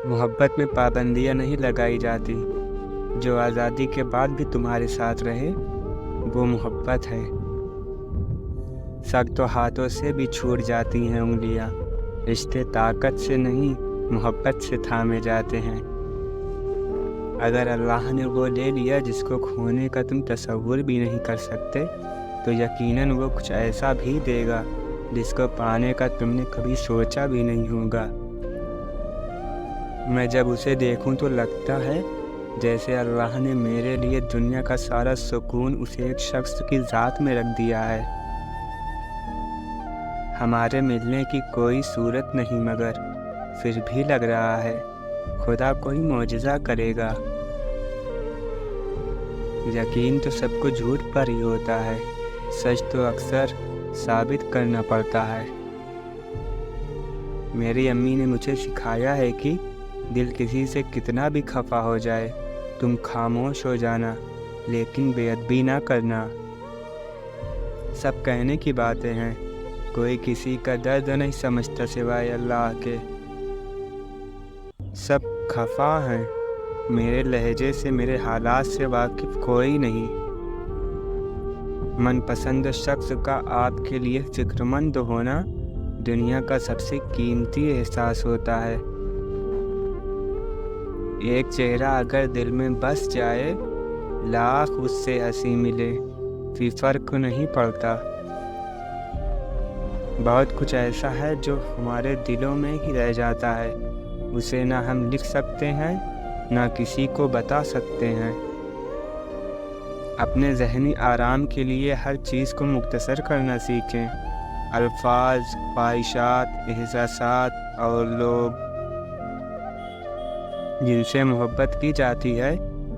मोहब्बत में पाबंदियाँ नहीं लगाई जाती। जो आज़ादी के बाद भी तुम्हारे साथ रहे वो मोहब्बत है। सख्त हाथों से भी छूट जाती हैं उंगलियाँ। रिश्ते ताकत से नहीं मोहब्बत से थामे जाते हैं। अगर अल्लाह ने वो ले लिया जिसको खोने का तुम तसव्वुर भी नहीं कर सकते, तो यकीनन वो कुछ ऐसा भी देगा जिसको पाने का तुमने कभी सोचा भी नहीं होगा। मैं जब उसे देखूं तो लगता है जैसे अल्लाह ने मेरे लिए दुनिया का सारा सुकून उस एक शख्स की ज़ात में रख दिया है। हमारे मिलने की कोई सूरत नहीं, मगर फिर भी लग रहा है खुदा कोई मौजज़ा करेगा। यकीन तो सबको झूठ पर ही होता है, सच तो अक्सर साबित करना पड़ता है। मेरी अम्मी ने मुझे सिखाया है कि दिल किसी से कितना भी खफा हो जाए, तुम खामोश हो जाना, लेकिन बेअदबी ना करना। सब कहने की बातें हैं, कोई किसी का दर्द नहीं समझता सिवाय अल्लाह के। सब खफा हैं, मेरे लहजे से मेरे हालात से वाकिफ कोई नहीं। मनपसंद शख्स का आपके लिए फिक्रमंद होना दुनिया का सबसे कीमती एहसास होता है। एक चेहरा अगर दिल में बस जाए, लाख उससे हंसी मिले, फिर फर्क नहीं पड़ता। बहुत कुछ ऐसा है जो हमारे दिलों में ही रह जाता है, उसे ना हम लिख सकते हैं ना किसी को बता सकते हैं। अपने ज़हनी आराम के लिए हर चीज़ को मुख्तसर करना सीखें। अल्फाज, ख्वाहिशात, एहसासात और लोग जिनसे मोहब्बत की जाती है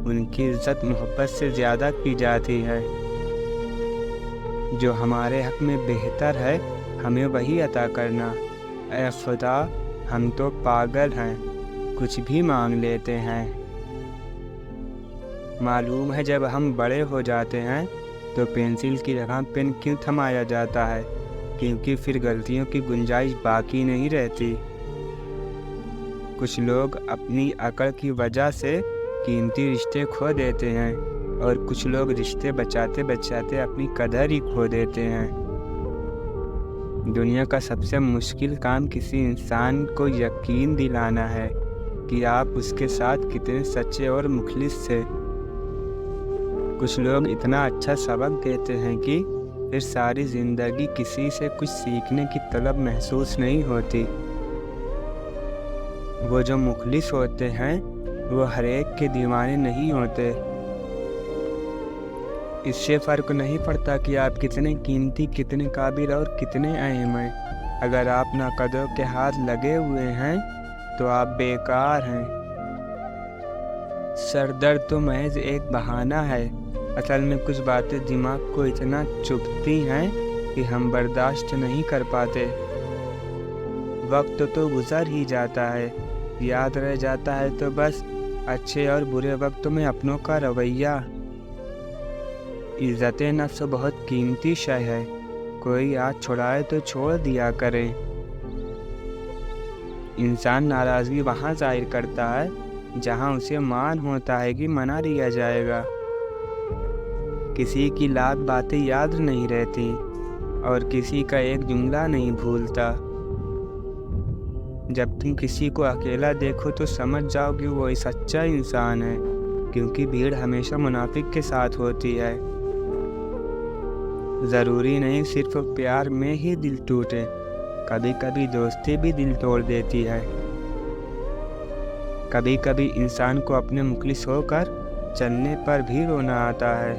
उनकी इज़्ज़त मोहब्बत से ज़्यादा की जाती है। जो हमारे हक़ में बेहतर है हमें वही अता करना। ऐ खुदा, हम तो पागल हैं, कुछ भी मांग लेते हैं। मालूम है जब हम बड़े हो जाते हैं तो पेंसिल की जगह पेन क्यों थमाया जाता है, क्योंकि फिर गलतियों की गुंजाइश बाकी नहीं रहती। कुछ लोग अपनी अकल की वजह से कीमती रिश्ते खो देते हैं और कुछ लोग रिश्ते बचाते बचाते अपनी कदर ही खो देते हैं। दुनिया का सबसे मुश्किल काम किसी इंसान को यकीन दिलाना है कि आप उसके साथ कितने सच्चे और मुखलिस थे। कुछ लोग इतना अच्छा सबक देते हैं कि फिर सारी ज़िंदगी किसी से कुछ सीखने की तलब महसूस नहीं होती। वो जो मुखलिस होते हैं वो हर एक के दीवाने नहीं होते। इससे फ़र्क नहीं पड़ता कि आप कितने कीमती, कितने काबिल और कितने अहम हैं। अगर आप नाकदरों के हाथ लगे हुए हैं तो आप बेकार हैं। सरदर्द तो महज एक बहाना है, असल में कुछ बातें दिमाग को इतना चुभती हैं कि हम बर्दाश्त नहीं कर पाते। वक्त तो गुजर ही जाता है, याद रह जाता है तो बस अच्छे और बुरे वक्तों में अपनों का रवैया। इज़्ज़त नफ्स बहुत कीमती शय है, कोई आज छुड़ाए तो छोड़ दिया करे। इंसान नाराज़गी वहाँ ज़ाहिर करता है जहाँ उसे मान होता है कि मना लिया जाएगा। किसी की लाख बातें याद नहीं रहती और किसी का एक जुमला नहीं भूलता। जब तुम किसी को अकेला देखो तो समझ जाओ कि वो एक सच्चा इंसान है, क्योंकि भीड़ हमेशा मुनाफिक के साथ होती है। ज़रूरी नहीं सिर्फ प्यार में ही दिल टूटे, कभी कभी दोस्ती भी दिल तोड़ देती है। कभी कभी इंसान को अपने मुखलिस होकर चलने पर भी रोना आता है।